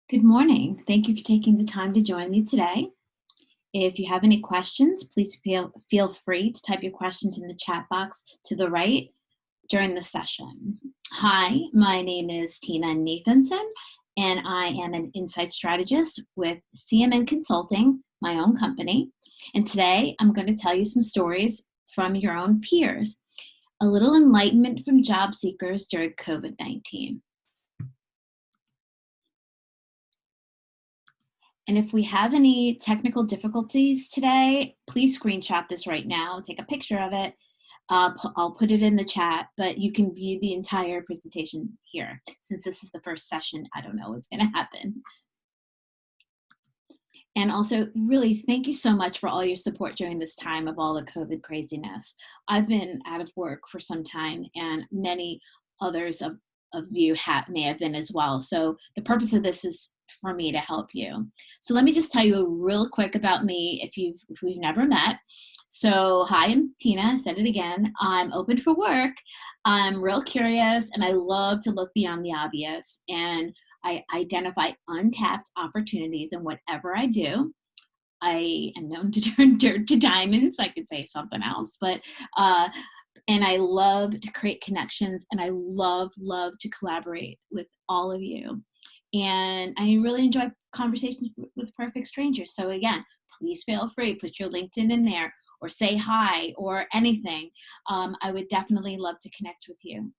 Good morning. Thank you for taking the time to join me today. If you have any questions, please feel free to type your questions in the chat box to the right during the session. Hi, my name is Tina Nathanson, and I am an insight strategist with CMN Consulting, my own company. And today I'm going to tell you some stories from your own peers, a little enlightenment from job seekers during COVID-19. And if we have any technical difficulties today, please screenshot this right now, take a picture of it. I'll put it in the chat, but you can view the entire presentation here. Since this is the first session, I don't know what's gonna happen. And also, really, thank you so much for all your support during this time of all the COVID craziness. I've been out of work for some time, and many others of you may have been as well. So the purpose of this is for me to help you. So let me just tell you real quick about me if we've never met. So hi, I'm Tina. I said it again. I'm open for work. I'm real curious, and I love to look beyond the obvious. And I identify untapped opportunities in whatever I do. I am known to turn dirt to diamonds. I could say something else, but and I love to create connections, and I love to collaborate with all of you. And I really enjoy conversations with perfect strangers. So again, please feel free, put your LinkedIn in there or say hi or anything. I would definitely love to connect with you.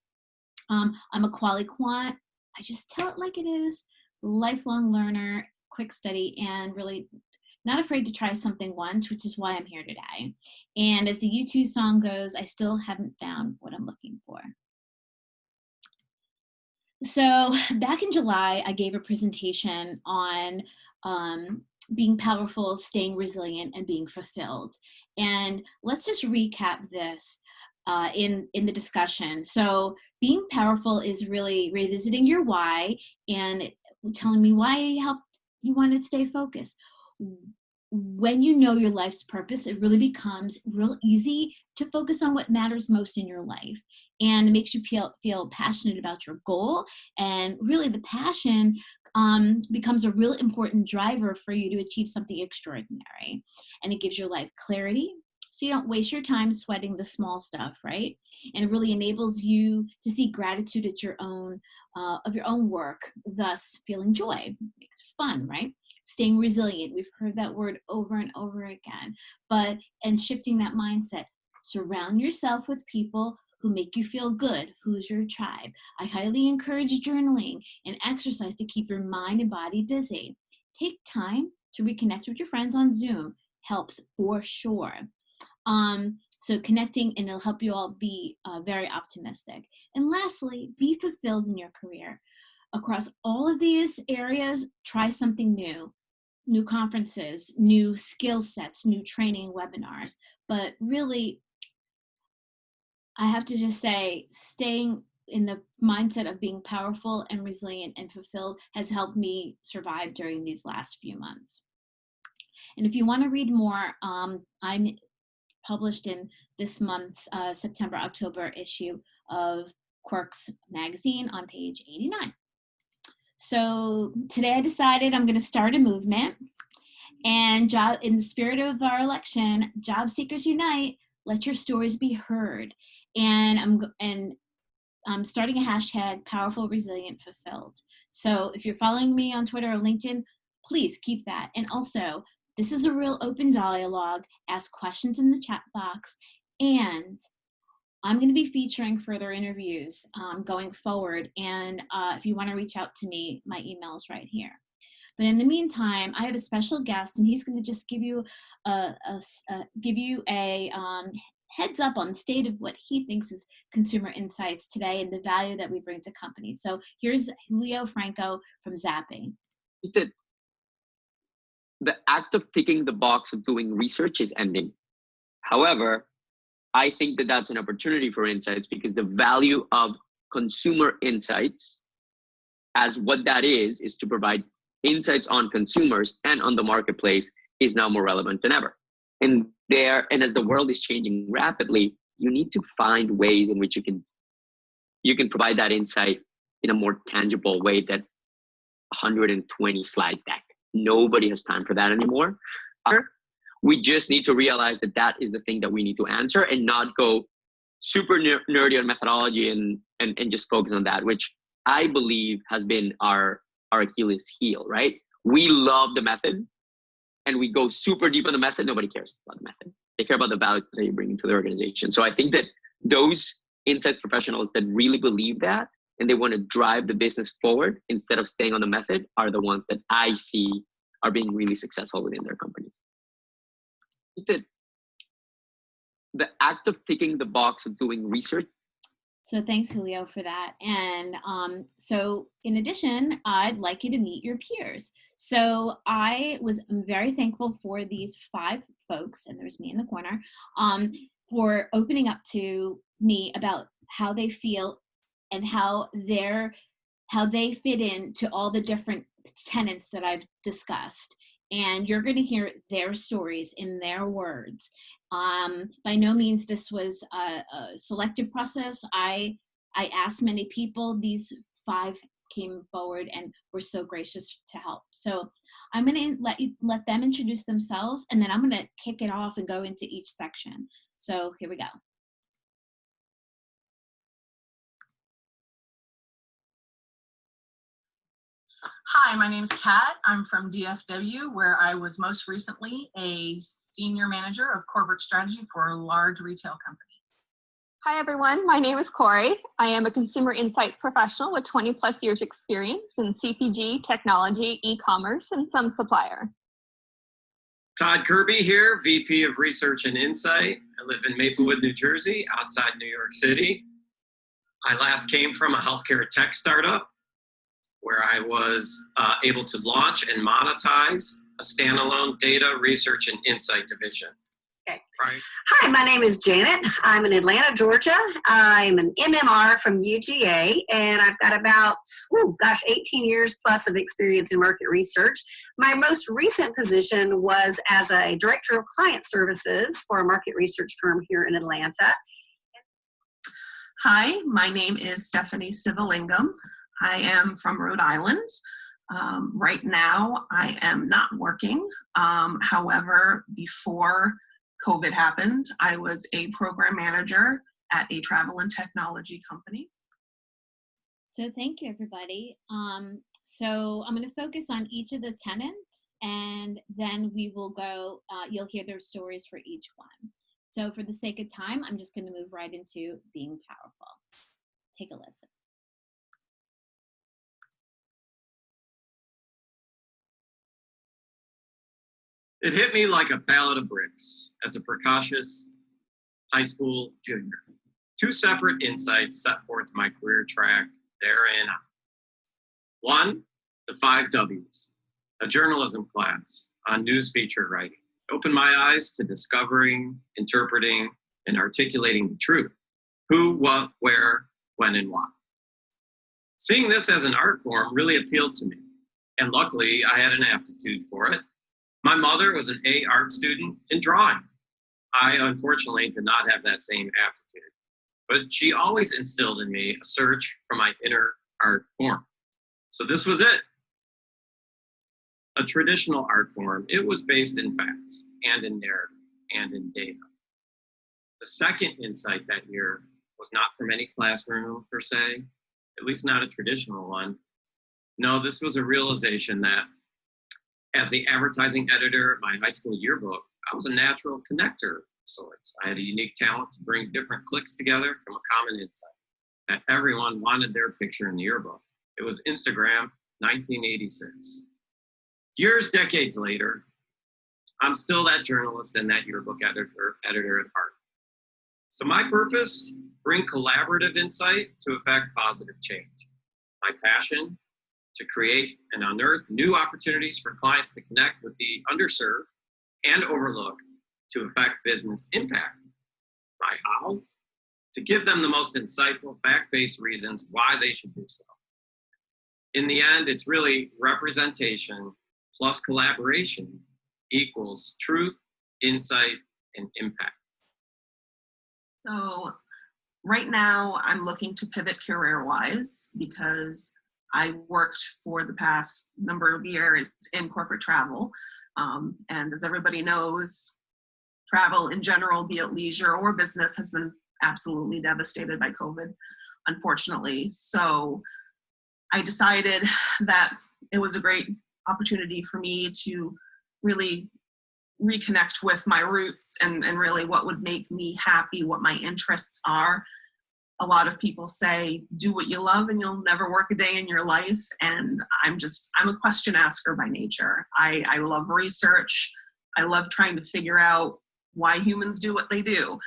I'm a quali quant. I just tell it like it is, lifelong learner, quick study, and really not afraid to try something once, which is why I'm here today. And as the U2 song goes, I still haven't found what I'm looking for. So back in July, I gave a presentation on being powerful, staying resilient, and being fulfilled. And let's just recap this in the discussion. So being powerful is really revisiting your why and telling me why you want to stay focused. When you know your life's purpose, it really becomes real easy to focus on what matters most in your life, and it makes you feel passionate about your goal. And really, the passion becomes a real important driver for you to achieve something extraordinary, and it gives your life clarity. So you don't waste your time sweating the small stuff, right? And it really enables you to see gratitude at your own of your own work, thus feeling joy. Makes it fun, right? Staying resilient. We've heard that word over and over again, and shifting that mindset. Surround yourself with people who make you feel good. Who's your tribe? I highly encourage journaling and exercise to keep your mind and body busy. Take time to reconnect with your friends on Zoom. Helps for sure. So connecting, and it'll help you all be very optimistic. And lastly, be fulfilled in your career. Across all of these areas, try something new conferences, new skill sets, new training webinars. But really, I have to just say, staying in the mindset of being powerful and resilient and fulfilled has helped me survive during these last few months. And if you want to read more, I'm published in this month's September-October issue of Quirks magazine on page 89. So today I decided I'm going to start a movement, and in the spirit of our election, Job Seekers Unite, let your stories be heard. And I'm starting a hashtag, powerful, resilient, fulfilled. So if you're following me on Twitter or LinkedIn, please keep that. And also, this is a real open dialogue. Ask questions in the chat box, and I'm going to be featuring further interviews going forward. And if you want to reach out to me, my email is right here. But in the meantime, I have a special guest, and he's going to just give you a heads up on the state of what he thinks is consumer insights today and the value that we bring to companies. So here's Julio Franco from Zapping. The act of ticking the box of doing research is ending. However, I think that that's an opportunity for insights, because the value of consumer insights, as what that is to provide insights on consumers and on the marketplace, is now more relevant than ever. And as the world is changing rapidly, you need to find ways in which you can provide that insight in a more tangible way that 120 slide deck. Nobody has time for that anymore. We just need to realize that that is the thing that we need to answer and not go super nerdy on methodology and just focus on that, which I believe has been our Achilles heel, right? We love the method and we go super deep on the method. Nobody cares about the method. They care about the value that you bring into the organization. So I think that those insights professionals that really believe that and they want to drive the business forward instead of staying on the method are the ones that I see are being really successful within their companies. The act of ticking the box of doing research. So thanks, Julio, for that. And so in addition, I'd like you to meet your peers. So I was very thankful for these 5 folks, and there's me in the corner, for opening up to me about how they feel and how they fit into all the different tenets that I've discussed. And you're going to hear their stories in their words. By no means this was a selective process. I asked many people. These 5 came forward and were so gracious to help. So I'm going to let them introduce themselves, and then I'm going to kick it off and go into each section. So here we go. Hi, my name is Kat. I'm from DFW, where I was most recently a senior manager of corporate strategy for a large retail company. Hi, everyone. My name is Corey. I am a consumer insights professional with 20 plus years experience in CPG, technology, e-commerce, and some supplier. Todd Kirby here, VP of Research and Insight. I live in Maplewood, New Jersey, outside New York City. I last came from a healthcare tech startup where I was able to launch and monetize a standalone data research and insight division. Okay. Right. Hi, my name is Janet. I'm in Atlanta, Georgia. I'm an MMR from UGA, and I've got about, 18 years plus of experience in market research. My most recent position was as a director of client services for a market research firm here in Atlanta. Hi, my name is Stephanie Sivalingam. I am from Rhode Island. Right now, I am not working. However, before COVID happened, I was a program manager at a travel and technology company. So thank you, everybody. So I'm going to focus on each of the tenants, and then we will go, you'll hear their stories for each one. So for the sake of time, I'm just going to move right into being powerful. Take a listen. It hit me like a pallet of bricks as a precocious high school junior. 2 separate insights set forth my career track therein. 1, the 5 W's, a journalism class on news feature writing. Opened my eyes to discovering, interpreting, and articulating the truth. Who, what, where, when, and why. Seeing this as an art form really appealed to me, and luckily I had an aptitude for it. My mother was an A art student in drawing. I unfortunately did not have that same aptitude, but she always instilled in me a search for my inner art form. So this was it. A traditional art form. It was based in facts and in narrative and in data. The second insight that year was not from any classroom per se, at least not a traditional one. No, this was a realization that as the advertising editor of my high school yearbook, I was a natural connector of sorts. I had a unique talent to bring different clicks together from a common insight that everyone wanted their picture in the yearbook. It was Instagram, 1986. Years, decades later, I'm still that journalist and that yearbook editor at heart. So my purpose, bring collaborative insight to affect positive change. My passion, to create and unearth new opportunities for clients to connect with the underserved and overlooked to affect business impact. My how, to give them the most insightful fact-based reasons why they should do so. In the end, it's really representation plus collaboration equals truth, insight, and impact. So right now I'm looking to pivot career-wise because I worked for the past number of years in corporate travel. And as everybody knows, travel in general, be it leisure or business, has been absolutely devastated by COVID, unfortunately. So I decided that it was a great opportunity for me to really reconnect with my roots and really what would make me happy, what my interests are. A lot of people say, do what you love and you'll never work a day in your life. And I'm a question asker by nature. I love research. I love trying to figure out why humans do what they do.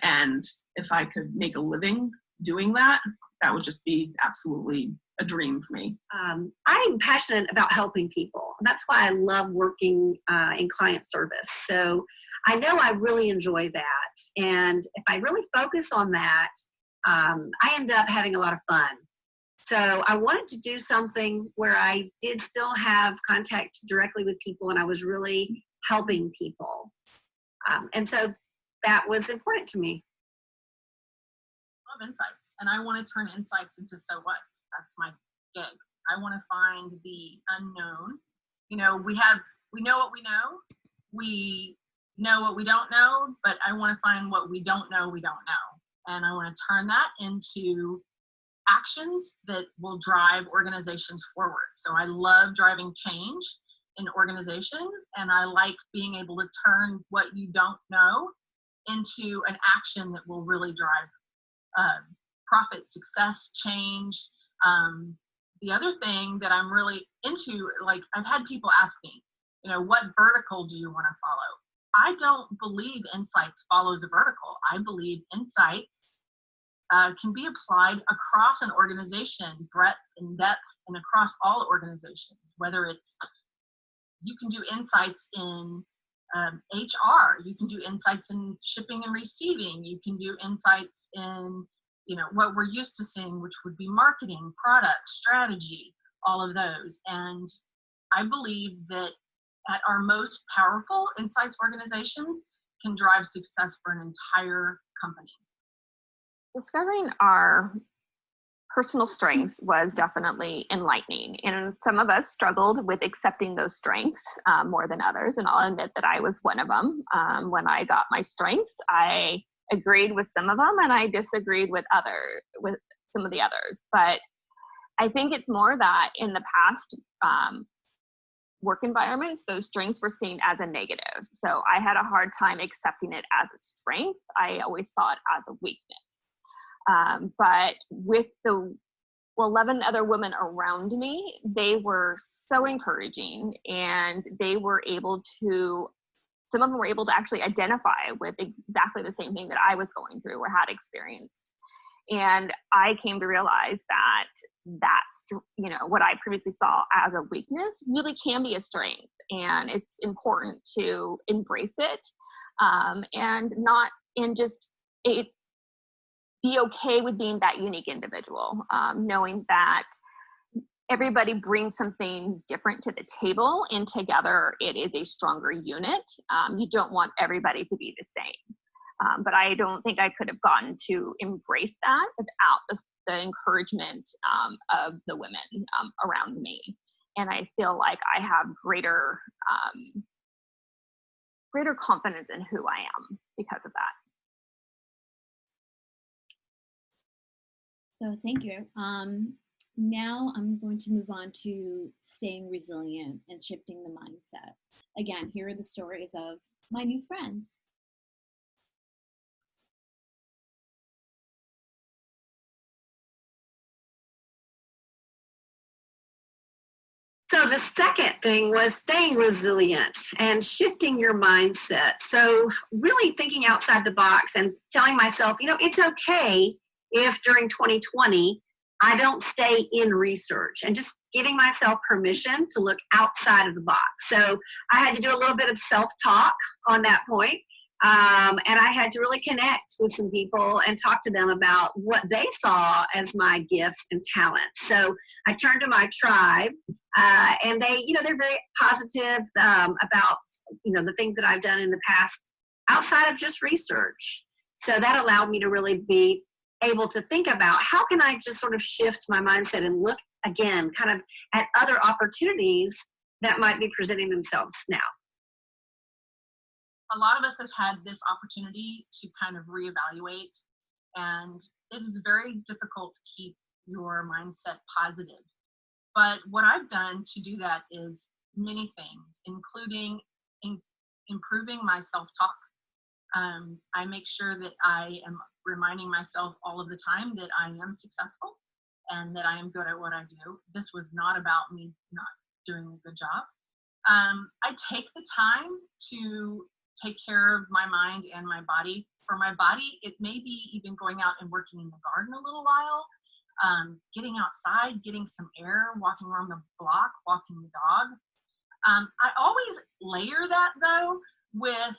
And if I could make a living doing that, that would just be absolutely a dream for me. I'm passionate about helping people. That's why I love working in client service. So I know I really enjoy that. And if I really focus on that, I end up having a lot of fun. So I wanted to do something where I did still have contact directly with people and I was really helping people. And so that was important to me. I love insights, and I want to turn insights into so what. That's my gig. I want to find the unknown. You know, we know what we know. We know what we don't know, but I want to find what we don't know we don't know. And I want to turn that into actions that will drive organizations forward. So I love driving change in organizations, and I like being able to turn what you don't know into an action that will really drive profit, success, change. The other thing that I'm really into, like I've had people ask me, you know, what vertical do you want to follow? I don't believe insights follows a vertical. I believe insights can be applied across an organization, breadth and depth, and across all organizations, whether it's, you can do insights in HR, you can do insights in shipping and receiving, you can do insights in, you know, what we're used to seeing, which would be marketing, product, strategy, all of those. And I believe that at our most powerful, insights organizations can drive success for an entire company. Discovering our personal strengths was definitely enlightening, and some of us struggled with accepting those strengths more than others, and I'll admit that I was one of them. When I got my strengths, I agreed with some of them and I disagreed with some of the others. But I think it's more that in the past work environments, those strengths were seen as a negative. So I had a hard time accepting it as a strength. I always saw it as a weakness. But with the 11 other women around me, they were so encouraging, and they were able to, some of them were able to actually identify with exactly the same thing that I was going through or had experienced. And I came to realize that that's, you know, what I previously saw as a weakness really can be a strength, and it's important to embrace it, and just be okay with being that unique individual, knowing that everybody brings something different to the table, and together it is a stronger unit. You don't want everybody to be the same. But I don't think I could have gotten to embrace that without the encouragement of the women around me. And I feel like I have greater confidence in who I am because of that. So thank you. Now I'm going to move on to staying resilient and shifting the mindset. Again, here are the stories of my new friends. So the second thing was staying resilient and shifting your mindset. So really thinking outside the box and telling myself, you know, it's okay if during 2020, I don't stay in research, and just giving myself permission to look outside of the box. So I had to do a little bit of self-talk on that point. And I had to really connect with some people and talk to them about what they saw as my gifts and talents. So I turned to my tribe, and they, you know, they're very positive about, you know, the things that I've done in the past outside of just research. So that allowed me to really be able to think about how can I just sort of shift my mindset and look again, kind of at other opportunities that might be presenting themselves now? A lot of us have had this opportunity to kind of reevaluate, and it is very difficult to keep your mindset positive. But what I've done to do that is many things, including improving my self-talk. I make sure that I am reminding myself all of the time that I am successful and that I am good at what I do. This was not about me not doing a good job. I take the time to take care of my mind and my body. For my body, it may be even going out and working in the garden a little while, getting outside, getting some air, walking around the block, walking the dog. I always layer that though with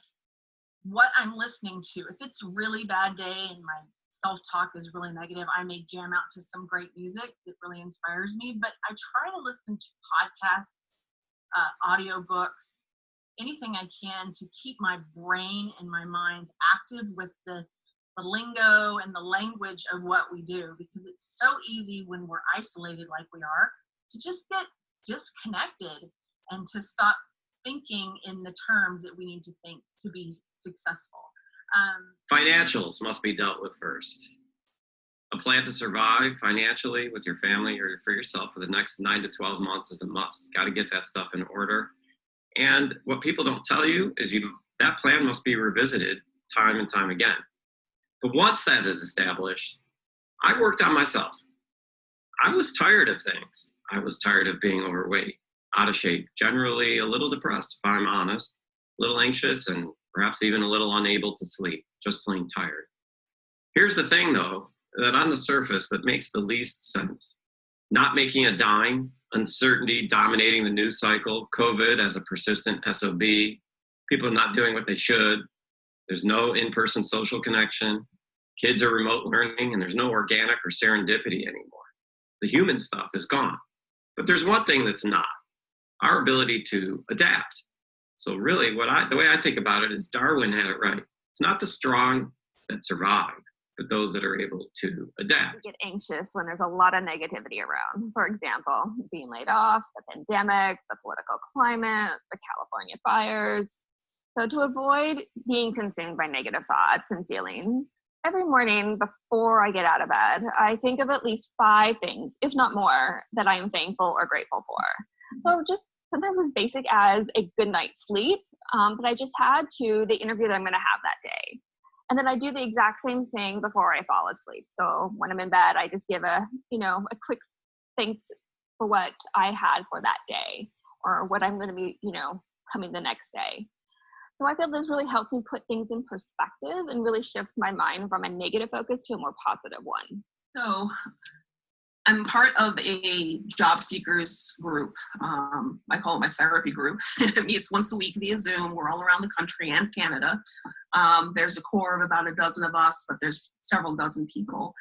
what I'm listening to. If it's a really bad day and my self-talk is really negative, I may jam out to some great music that really inspires me, but I try to listen to podcasts, audiobooks, anything I can to keep my brain and my mind active with the lingo and the language of what we do, because it's so easy when we're isolated like we are to just get disconnected and to stop thinking in the terms that we need to think to be successful. Financials must be dealt with first. A plan to survive financially with your family or for yourself for the next 9 to 12 months is a must. Got to get that stuff in order. And what people don't tell you is that plan must be revisited time and time again. But once that is established, I worked on myself. I was tired of things. I was tired of being overweight, out of shape, generally a little depressed, if I'm honest, a little anxious, and perhaps even a little unable to sleep, just plain tired. Here's the thing, though, that on the surface that makes the least sense. Not making a dime, uncertainty dominating the news cycle, COVID as a persistent SOB, people not doing what they should, there's no in-person social connection, kids are remote learning, and there's no organic or serendipity anymore. The human stuff is gone. But there's one thing that's not, our ability to adapt. So really, the way I think about it is Darwin had it right. It's not the strong that survive, but those that are able to adapt. We get anxious when there's a lot of negativity around. For example, being laid off, the pandemic, the political climate, the California fires. So to avoid being consumed by negative thoughts and feelings, every morning before I get out of bed, I think of at least 5 things, if not more, that I am thankful or grateful for. So just sometimes as basic as a good night's sleep that I just had, to the interview that I'm going to have that day. And then I do the exact same thing before I fall asleep. So when I'm in bed, I just give a quick thanks for what I had for that day, or what I'm going to be, coming the next day. So I feel this really helps me put things in perspective and really shifts my mind from a negative focus to a more positive one. So I'm part of a job seekers group. I call it my therapy group. It meets once a week via Zoom. We're all around the country and Canada. There's a core of about a dozen of us, but there's several dozen people.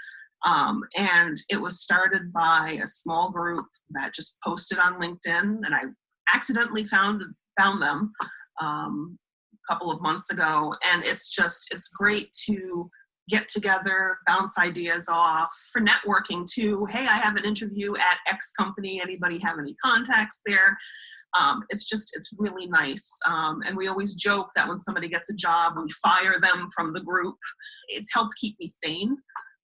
And it was started by a small group that just posted on LinkedIn, and I accidentally found them a couple of months ago. And it's great to get together, bounce ideas off, for networking too. Hey, I have an interview at X company. Anybody have any contacts there? It's really nice. And we always joke that when somebody gets a job, we fire them from the group. It's helped keep me sane.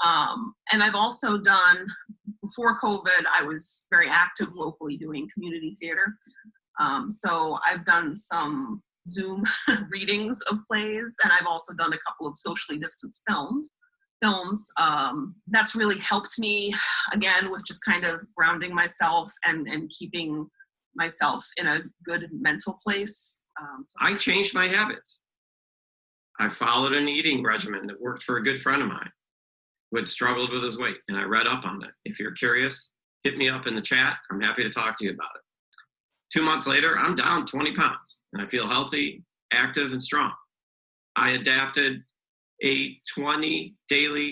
And I've also done, before COVID, I was very active locally doing community theater. So I've done some Zoom readings of plays, and I've also done a couple of socially distanced films. That's really helped me, again, with just kind of grounding myself and keeping myself in a good mental place. I changed my habits. I followed an eating regimen that worked for a good friend of mine who had struggled with his weight, and I read up on it. If you're curious, hit me up in the chat. I'm happy to talk to you about it. 2 months later, I'm down 20 pounds, and I feel healthy, active, and strong. I adapted a daily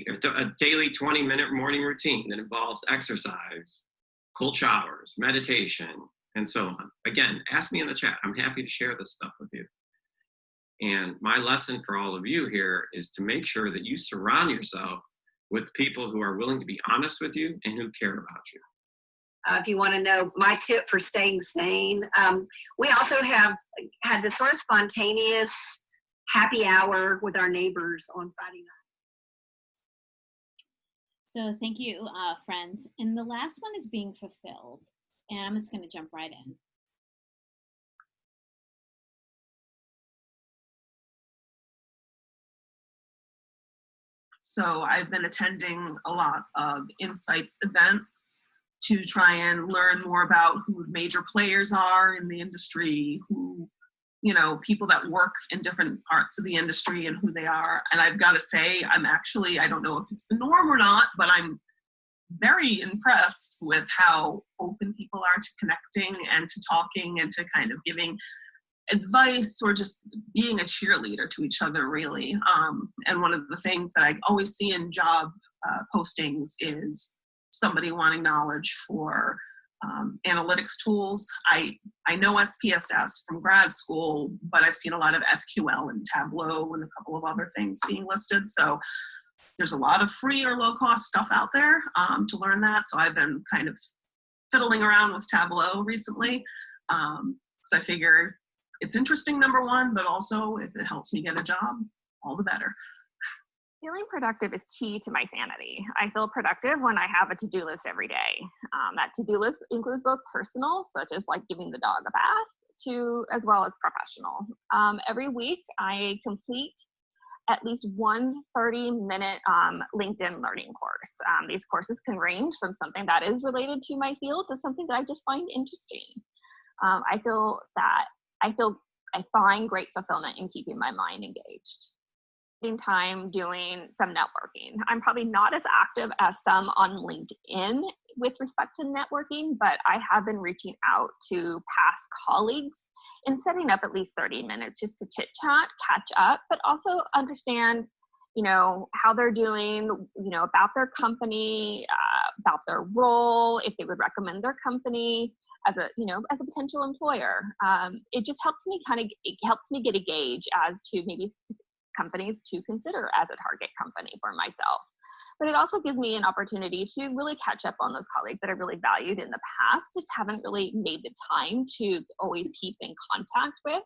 20-minute morning routine that involves exercise, cold showers, meditation, and so on. Again, ask me in the chat. I'm happy to share this stuff with you. And my lesson for all of you here is to make sure that you surround yourself with people who are willing to be honest with you and who care about you. if you want to know my tip for staying sane. We also have had this sort of spontaneous happy hour with our neighbors on Friday night. So thank you, friends. And the last one is being fulfilled. And I'm just going to jump right in. So I've been attending a lot of insights events to try and learn more about who major players are in the industry, who, you know, people that work in different parts of the industry and who they are. And I've got to say, I'm actually, I don't know if it's the norm or not, but I'm very impressed with how open people are to connecting and to talking and to kind of giving advice or just being a cheerleader to each other, really. And one of the things that I always see in job postings is somebody wanting knowledge for analytics tools. I know SPSS from grad school, but I've seen a lot of SQL and Tableau and a couple of other things being listed. So there's a lot of free or low cost stuff out there to learn that. So I've been kind of fiddling around with Tableau recently. So I figure it's interesting, number one, but also if it helps me get a job, all the better. Feeling productive is key to my sanity. I feel productive when I have a to-do list every day. That to-do list includes both personal, such as like giving the dog a bath, as well as professional. Every week I complete at least one 30-minute LinkedIn learning course. These courses can range from something that is related to my field to something that I just find interesting. I find great fulfillment in keeping my mind engaged. Spending time doing some networking. I'm probably not as active as some on LinkedIn with respect to networking, but I have been reaching out to past colleagues and setting up at least 30 minutes just to chit chat, catch up, but also understand, you know, how they're doing, you know, about their company, about their role, if they would recommend their company as a, you know, as a potential employer. It just helps me get a gauge as to maybe companies to consider as a target company for myself. But it also gives me an opportunity to really catch up on those colleagues that I really valued in the past, just haven't really made the time to always keep in contact with.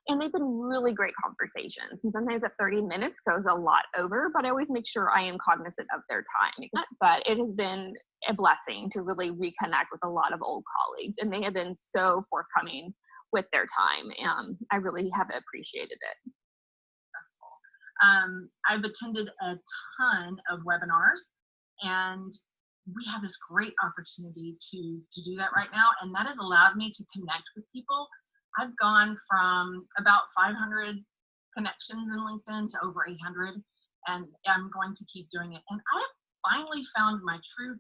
And they've been really great conversations. And sometimes that 30 minutes goes a lot over, but I always make sure I am cognizant of their time. But it has been a blessing to really reconnect with a lot of old colleagues, and they have been so forthcoming with their time. I really have appreciated it. I've attended a ton of webinars, and we have this great opportunity to do that right now, and that has allowed me to connect with people. I've gone from about 500 connections in LinkedIn to over 800, and I'm going to keep doing it. And I have finally found my true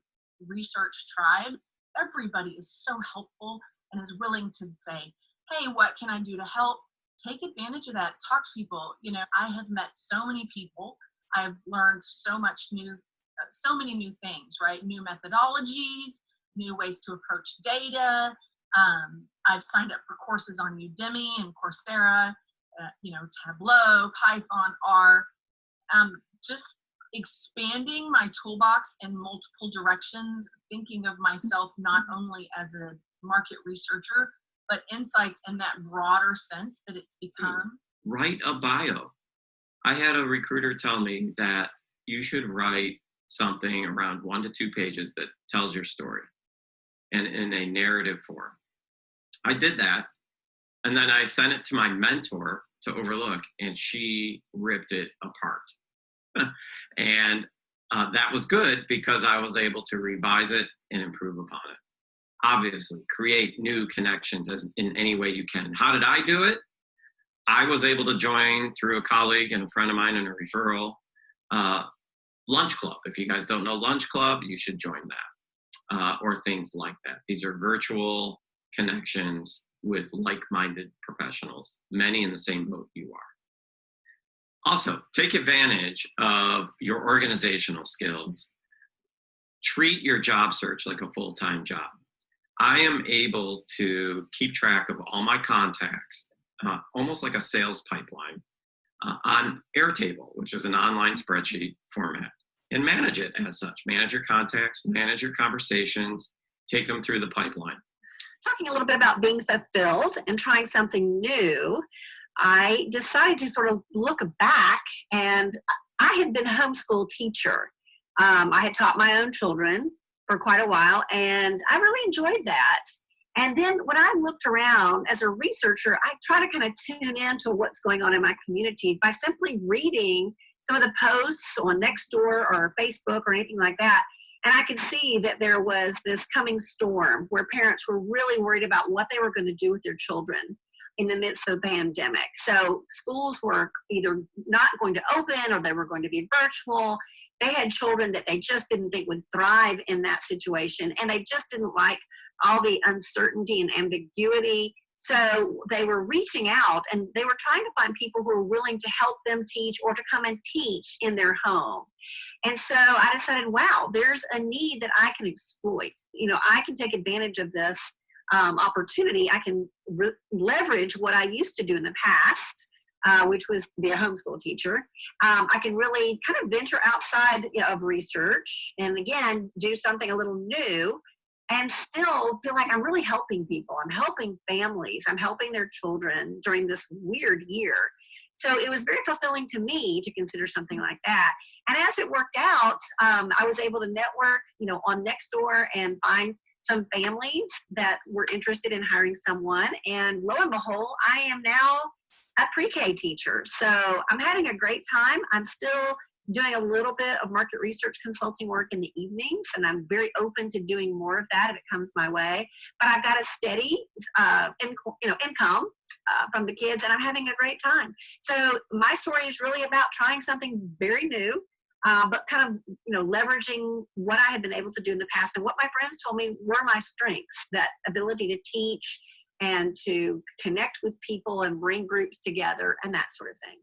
research tribe. Everybody is so helpful and is willing to say, hey, what can I do to help? Take advantage of that. Talk to people. You know, I have met so many people. I've learned so many new things, right? New methodologies, new ways to approach data. I've signed up for courses on Udemy and Coursera, you know, Tableau, Python, R. Just expanding my toolbox in multiple directions, thinking of myself not only as a market researcher, but insights in that broader sense that it's become. Write a bio. I had a recruiter tell me that you should write something around 1 to 2 pages that tells your story and in a narrative form. I did that, and then I sent it to my mentor to overlook, and she ripped it apart. And that was good because I was able to revise it and improve upon it. Obviously, create new connections as in any way you can. How did I do it? I was able to join through a colleague and a friend of mine in a referral, Lunch Club. If you guys don't know Lunch Club, you should join that, or things like that. These are virtual connections with like-minded professionals, many in the same boat you are. Also, take advantage of your organizational skills. Treat your job search like a full-time job. I am able to keep track of all my contacts, almost like a sales pipeline, on Airtable, which is an online spreadsheet format, and manage it as such. Manage your contacts, manage your conversations, take them through the pipeline. Talking a little bit about being fulfilled and trying something new, I decided to sort of look back, and I had been a homeschool teacher. I had taught my own children for quite a while, and I really enjoyed that. And then when I looked around as a researcher, I try to kind of tune into what's going on in my community by simply reading some of the posts on Nextdoor or Facebook or anything like that. And I could see that there was this coming storm where parents were really worried about what they were going to do with their children in the midst of the pandemic. So schools were either not going to open or they were going to be virtual. They had children that they just didn't think would thrive in that situation, and they just didn't like all the uncertainty and ambiguity. So they were reaching out, and they were trying to find people who were willing to help them teach or to come and teach in their home. And so I decided, wow, there's a need that I can exploit. I can take advantage of this opportunity. I can leverage what I used to do in the past, which was be a homeschool teacher. I can really kind of venture outside of research and, again, do something a little new and still feel like I'm really helping people. I'm helping families. I'm helping their children during this weird year. So it was very fulfilling to me to consider something like that. And as it worked out, I was able to network, on Nextdoor and find some families that were interested in hiring someone. And lo and behold, I am now a pre-K teacher. So I'm having a great time. I'm still doing a little bit of market research consulting work in the evenings, and I'm very open to doing more of that if it comes my way. But I've got a steady income from the kids, and I'm having a great time. So my story is really about trying something very new, but kind of leveraging what I had been able to do in the past and what my friends told me were my strengths, that ability to teach and to connect with people and bring groups together and that sort of thing.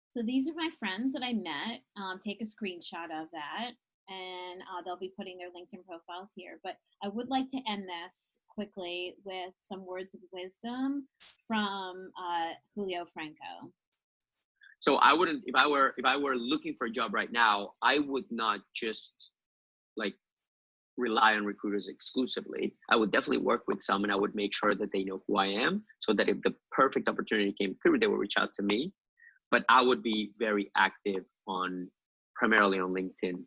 So these are my friends that I met. Take a screenshot of that, and they'll be putting their LinkedIn profiles here. But I would like to end this quickly with some words of wisdom from Julio Franco. So I wouldn't, if I were looking for a job right now, I would not just rely on recruiters exclusively. I would definitely work with some, and I would make sure that they know who I am, so that if the perfect opportunity came through, they will reach out to me. But I would be very active primarily on LinkedIn.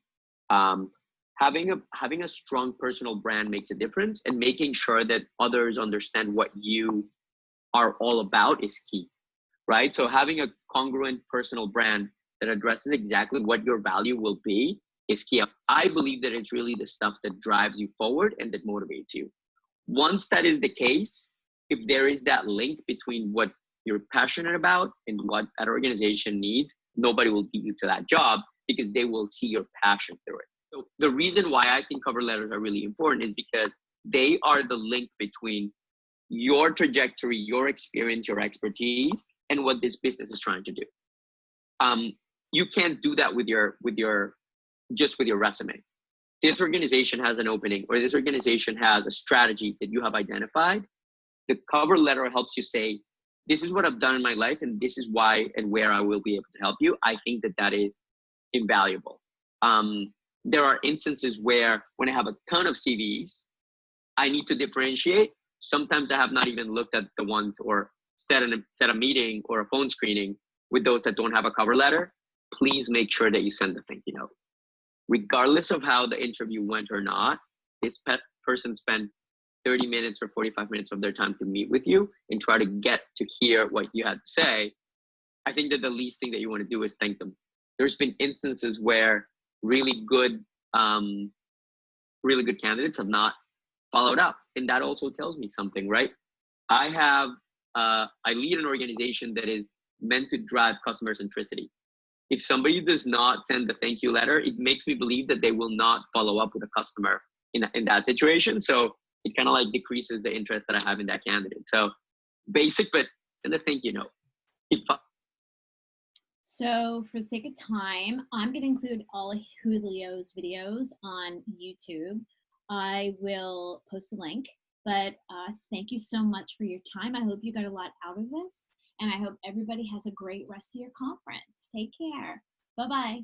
Having a strong personal brand makes a difference, and making sure that others understand what you are all about is key, right? So having a congruent personal brand that addresses exactly what your value will be is key. I believe that it's really the stuff that drives you forward and that motivates you. Once that is the case, if there is that link between what you're passionate about and what that organization needs, nobody will beat you to that job because they will see your passion through it. So the reason why I think cover letters are really important is because they are the link between your trajectory, your experience, your expertise, and what this business is trying to do. You can't do that with your resume. This organization has an opening, or this organization has a strategy that you have identified. The cover letter helps you say, this is what I've done in my life, and this is why and where I will be able to help you. I think that is invaluable. There are instances where when I have a ton of CVs, I need to differentiate. Sometimes I have not even looked at the ones or set a meeting or a phone screening with those that don't have a cover letter. Please make sure that you send the thank you note. Regardless of how the interview went or not, this person spent 30 minutes or 45 minutes of their time to meet with you and try to get to hear what you had to say. I think that the least thing that you want to do is thank them. There's been instances where really good candidates have not followed up, and that also tells me something, right? I lead an organization that is meant to drive customer centricity. If somebody does not send the thank you letter, it makes me believe that they will not follow up with a customer in that situation. So it kind of decreases the interest that I have in that candidate. So basic, but send a thank you note. So for the sake of time, I'm going to include all of Julio's videos on YouTube. I will post a link, but thank you so much for your time. I hope you got a lot out of this, and I hope everybody has a great rest of your conference. Take care. Bye-bye.